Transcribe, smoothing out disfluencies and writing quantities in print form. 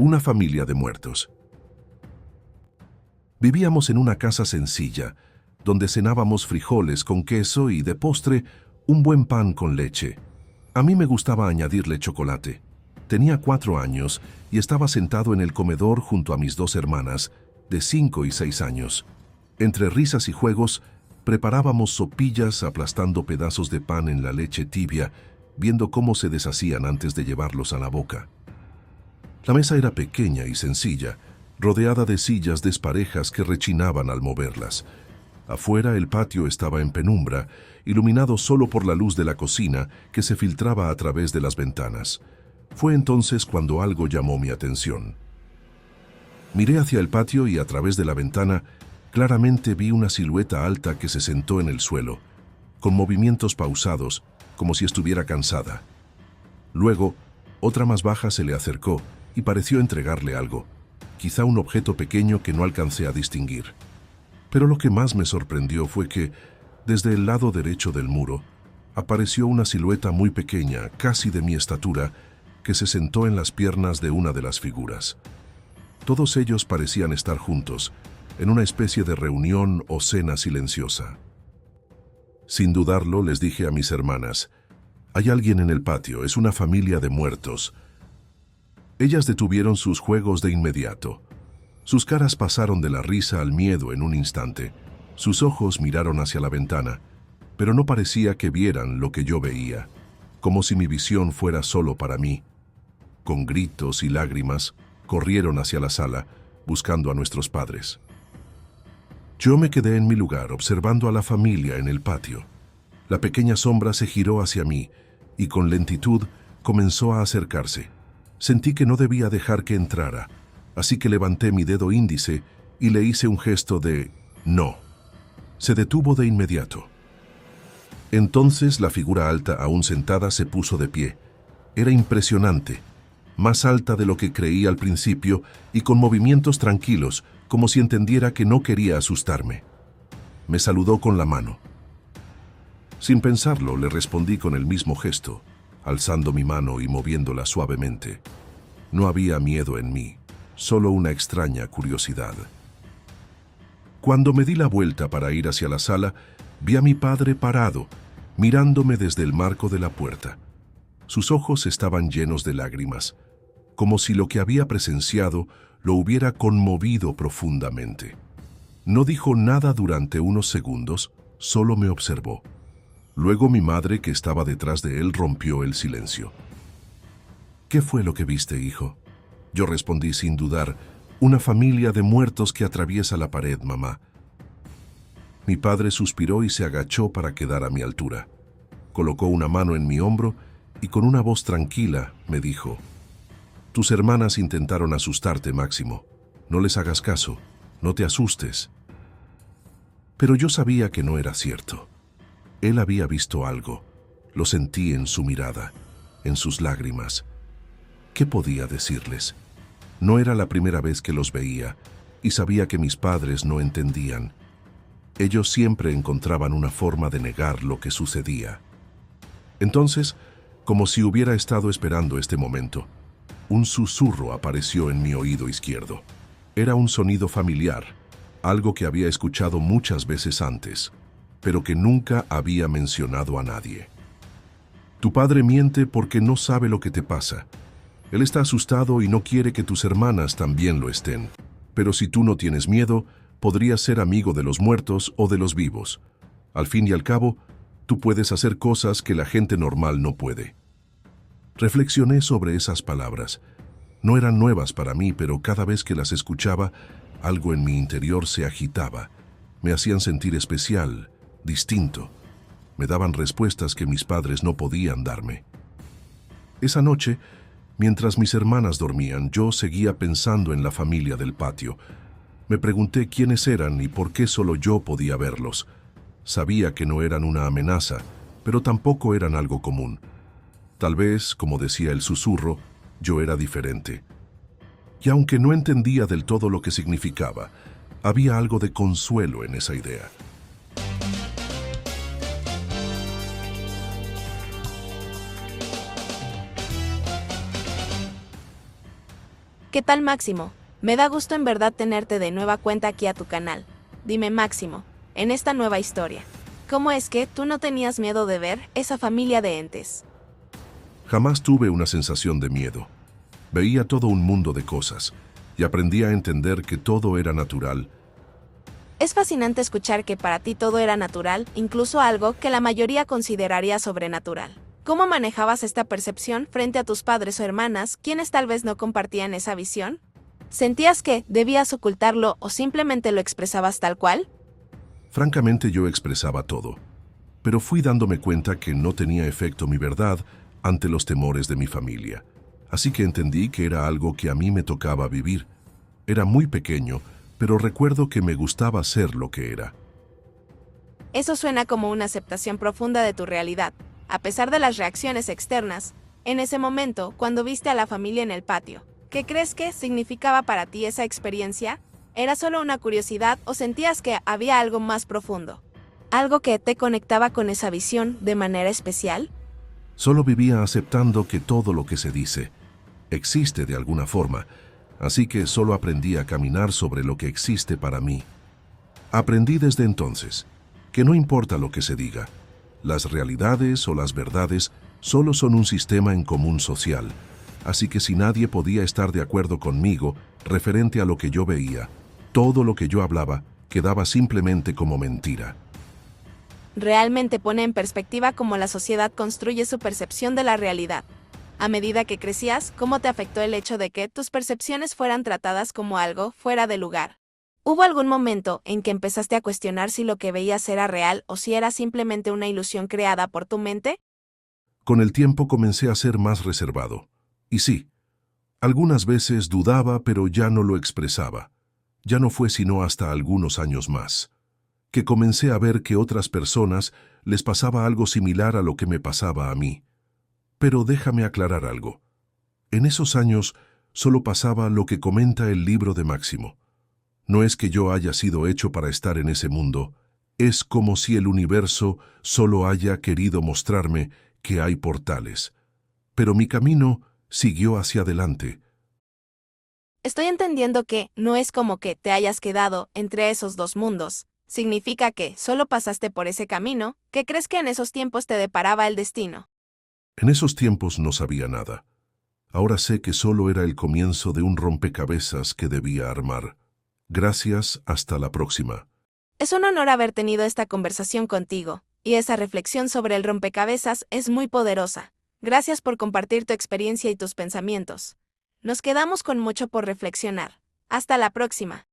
Una familia de muertos. Vivíamos en una casa sencilla, donde cenábamos frijoles con queso y, de postre, un buen pan con leche. A mí me gustaba añadirle chocolate. Tenía 4 años y estaba sentado en el comedor junto a mis 2 hermanas, de 5 y 6 años. Entre risas y juegos, preparábamos sopillas aplastando pedazos de pan en la leche tibia, viendo cómo se deshacían antes de llevarlos a la boca. La mesa era pequeña y sencilla, rodeada de sillas desparejas que rechinaban al moverlas. Afuera el patio estaba en penumbra, iluminado solo por la luz de la cocina que se filtraba a través de las ventanas. Fue entonces cuando algo llamó mi atención. Miré hacia el patio y a través de la ventana claramente vi una silueta alta que se sentó en el suelo, con movimientos pausados, como si estuviera cansada. Luego, otra más baja se le acercó y pareció entregarle algo, quizá un objeto pequeño que no alcancé a distinguir. Pero lo que más me sorprendió fue que, desde el lado derecho del muro, apareció una silueta muy pequeña, casi de mi estatura, que se sentó en las piernas de una de las figuras. Todos ellos parecían estar juntos, en una especie de reunión o cena silenciosa. Sin dudarlo, les dije a mis hermanas: «Hay alguien en el patio, es una familia de muertos». Ellas detuvieron sus juegos de inmediato. Sus caras pasaron de la risa al miedo en un instante. Sus ojos miraron hacia la ventana, pero no parecía que vieran lo que yo veía, como si mi visión fuera solo para mí. Con gritos y lágrimas, corrieron hacia la sala, buscando a nuestros padres. Yo me quedé en mi lugar, observando a la familia en el patio. La pequeña sombra se giró hacia mí y con lentitud comenzó a acercarse. Sentí que no debía dejar que entrara, así que levanté mi dedo índice y le hice un gesto de no. Se detuvo de inmediato. Entonces la figura alta, aún sentada, se puso de pie. Era impresionante, más alta de lo que creí al principio y con movimientos tranquilos, como si entendiera que no quería asustarme. Me saludó con la mano. Sin pensarlo, le respondí con el mismo gesto, alzando mi mano y moviéndola suavemente. No había miedo en mí, solo una extraña curiosidad. Cuando me di la vuelta para ir hacia la sala, vi a mi padre parado, mirándome desde el marco de la puerta. Sus ojos estaban llenos de lágrimas, como si lo que había presenciado lo hubiera conmovido profundamente. No dijo nada durante unos segundos, solo me observó. Luego mi madre, que estaba detrás de él, rompió el silencio. «¿Qué fue lo que viste, hijo?». Yo respondí sin dudar: «Una familia de muertos que atraviesa la pared, mamá». Mi padre suspiró y se agachó para quedar a mi altura. Colocó una mano en mi hombro y con una voz tranquila me dijo: «Tus hermanas intentaron asustarte, Máximo. No les hagas caso, no te asustes». Pero yo sabía que no era cierto. Él había visto algo, lo sentí en su mirada, en sus lágrimas. ¿Qué podía decirles? No era la primera vez que los veía, y sabía que mis padres no entendían. Ellos siempre encontraban una forma de negar lo que sucedía. Entonces, como si hubiera estado esperando este momento, un susurro apareció en mi oído izquierdo. Era un sonido familiar, algo que había escuchado muchas veces antes, pero que nunca había mencionado a nadie. «Tu padre miente porque no sabe lo que te pasa. Él está asustado y no quiere que tus hermanas también lo estén. Pero si tú no tienes miedo, podrías ser amigo de los muertos o de los vivos. Al fin y al cabo, tú puedes hacer cosas que la gente normal no puede». Reflexioné sobre esas palabras. No eran nuevas para mí, pero cada vez que las escuchaba, algo en mi interior se agitaba. Me hacían sentir especial, distinto. Me daban respuestas que mis padres no podían darme. Esa noche, mientras mis hermanas dormían, yo seguía pensando en la familia del patio. Me pregunté quiénes eran y por qué solo yo podía verlos. Sabía que no eran una amenaza, pero tampoco eran algo común. Tal vez, como decía el susurro, yo era diferente. Y aunque no entendía del todo lo que significaba, había algo de consuelo en esa idea. ¿Qué tal, Máximo? Me da gusto en verdad tenerte de nueva cuenta aquí a tu canal. Dime, Máximo, en esta nueva historia, ¿cómo es que tú no tenías miedo de ver esa familia de entes? Jamás tuve una sensación de miedo. Veía todo un mundo de cosas y aprendí a entender que todo era natural. Es fascinante escuchar que para ti todo era natural, incluso algo que la mayoría consideraría sobrenatural. ¿Cómo manejabas esta percepción frente a tus padres o hermanas, quienes tal vez no compartían esa visión? ¿Sentías que debías ocultarlo o simplemente lo expresabas tal cual? Francamente yo expresaba todo, pero fui dándome cuenta que no tenía efecto mi verdad ante los temores de mi familia. Así que entendí que era algo que a mí me tocaba vivir. Era muy pequeño, pero recuerdo que me gustaba ser lo que era. Eso suena como una aceptación profunda de tu realidad, a pesar de las reacciones externas. En ese momento, cuando viste a la familia en el patio, ¿qué crees que significaba para ti esa experiencia? ¿Era solo una curiosidad o sentías que había algo más profundo? ¿Algo que te conectaba con esa visión de manera especial? Solo vivía aceptando que todo lo que se dice existe de alguna forma, así que solo aprendí a caminar sobre lo que existe para mí. Aprendí desde entonces que no importa lo que se diga, las realidades o las verdades solo son un sistema en común social, así que si nadie podía estar de acuerdo conmigo referente a lo que yo veía, todo lo que yo hablaba quedaba simplemente como mentira. Realmente pone en perspectiva cómo la sociedad construye su percepción de la realidad. A medida que crecías, ¿cómo te afectó el hecho de que tus percepciones fueran tratadas como algo fuera de lugar? ¿Hubo algún momento en que empezaste a cuestionar si lo que veías era real o si era simplemente una ilusión creada por tu mente? Con el tiempo comencé a ser más reservado. Y sí, algunas veces dudaba, pero ya no lo expresaba. Ya no fue sino hasta algunos años más que comencé a ver que otras personas les pasaba algo similar a lo que me pasaba a mí. Pero déjame aclarar algo. En esos años solo pasaba lo que comenta el libro de Máximo. No es que yo haya sido hecho para estar en ese mundo, es como si el universo solo haya querido mostrarme que hay portales. Pero mi camino siguió hacia adelante. Estoy entendiendo que no es como que te hayas quedado entre esos dos mundos. Significa que solo pasaste por ese camino, que crees que en esos tiempos te deparaba el destino. En esos tiempos no sabía nada. Ahora sé que solo era el comienzo de un rompecabezas que debía armar. Gracias, hasta la próxima. Es un honor haber tenido esta conversación contigo, y esa reflexión sobre el rompecabezas es muy poderosa. Gracias por compartir tu experiencia y tus pensamientos. Nos quedamos con mucho por reflexionar. Hasta la próxima.